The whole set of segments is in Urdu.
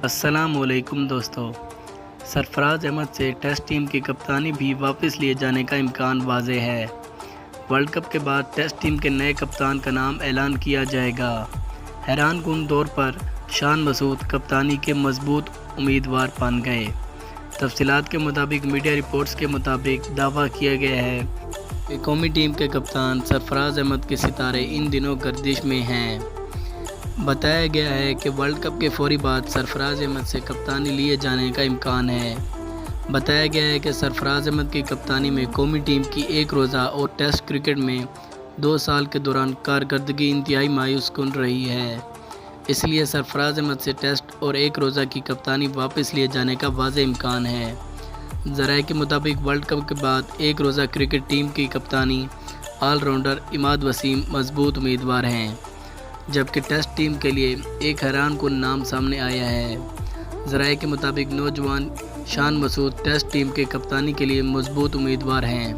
السلام علیکم دوستو، سرفراز احمد سے ٹیسٹ ٹیم کی کپتانی بھی واپس لیے جانے کا امکان واضح ہے۔ ورلڈ کپ کے بعد ٹیسٹ ٹیم کے نئے کپتان کا نام اعلان کیا جائے گا۔ حیران کن طور پر شان مسعود کپتانی کے مضبوط امیدوار بن گئے۔ تفصیلات کے مطابق میڈیا رپورٹس کے مطابق دعویٰ کیا گیا ہے کہ قومی ٹیم کے کپتان سرفراز احمد کے ستارے ان دنوں گردش میں ہیں۔ بتایا گیا ہے کہ ورلڈ کپ کے فوری بعد سرفراز احمد سے کپتانی لیے جانے کا امکان ہے۔ بتایا گیا ہے کہ سرفراز احمد کی کپتانی میں قومی ٹیم کی ایک روزہ اور ٹیسٹ کرکٹ میں 2 سال کے دوران کارکردگی انتہائی مایوس کن رہی ہے۔ اس لیے سرفراز احمد سے ٹیسٹ اور ایک روزہ کی کپتانی واپس لیے جانے کا واضح امکان ہے۔ ذرائع کے مطابق ورلڈ کپ کے بعد ایک روزہ کرکٹ ٹیم کی کپتانی آل راؤنڈر عماد وسیم مضبوط امیدوار ہیں، جبکہ ٹیسٹ ٹیم کے لیے ایک حیران کن نام سامنے آیا ہے۔ ذرائع کے مطابق نوجوان شان مسعود ٹیسٹ ٹیم کے کپتانی کے لیے مضبوط امیدوار ہیں،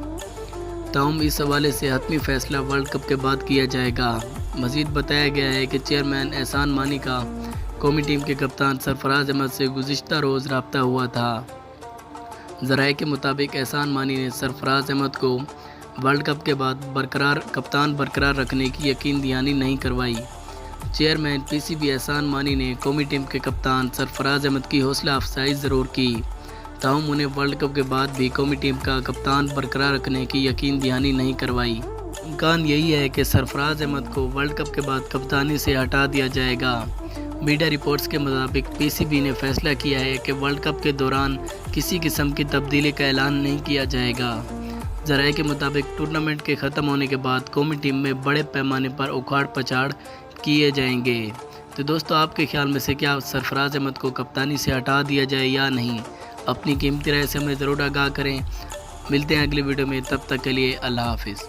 تاہم اس حوالے سے حتمی فیصلہ ورلڈ کپ کے بعد کیا جائے گا۔ مزید بتایا گیا ہے کہ چیئرمین احسان مانی کا قومی ٹیم کے کپتان سرفراز احمد سے گزشتہ روز رابطہ ہوا تھا۔ ذرائع کے مطابق احسان مانی نے سرفراز احمد کو ورلڈ کپ کے بعد کپتان برقرار رکھنے کی یقین دہانی نہیں کروائی۔ Chairman P C B Ehsan Mani نے قومی ٹیم کے کپتان سرفراز احمد کی حوصلہ افزائی ضرور کی، تاہم انہیں ورلڈ کپ کے بعد بھی قومی ٹیم کا کپتان برقرار رکھنے کی یقین دہانی نہیں کروائی۔ امکان یہی ہے کہ سرفراز احمد کو ورلڈ کپ کے بعد کپتانی سے ہٹا دیا جائے گا۔ میڈیا رپورٹس کے مطابق پی سی بی نے فیصلہ کیا ہے کہ ورلڈ کپ کے دوران کسی قسم کی تبدیلی کا اعلان نہیں کیا جائے گا۔ ذرائع کے مطابق ٹورنامنٹ کے ختم ہونے کے بعد قومی ٹیم میں بڑے پیمانے پر اکھاڑ پچھاڑ کیے جائیں گے۔ تو دوستو، آپ کے خیال میں سے کیا سرفراز احمد کو کپتانی سے ہٹا دیا جائے یا نہیں؟ اپنی قیمتی رائے سے ہمیں ضرور آگاہ کریں۔ ملتے ہیں اگلی ویڈیو میں، تب تک کے لیے اللہ حافظ۔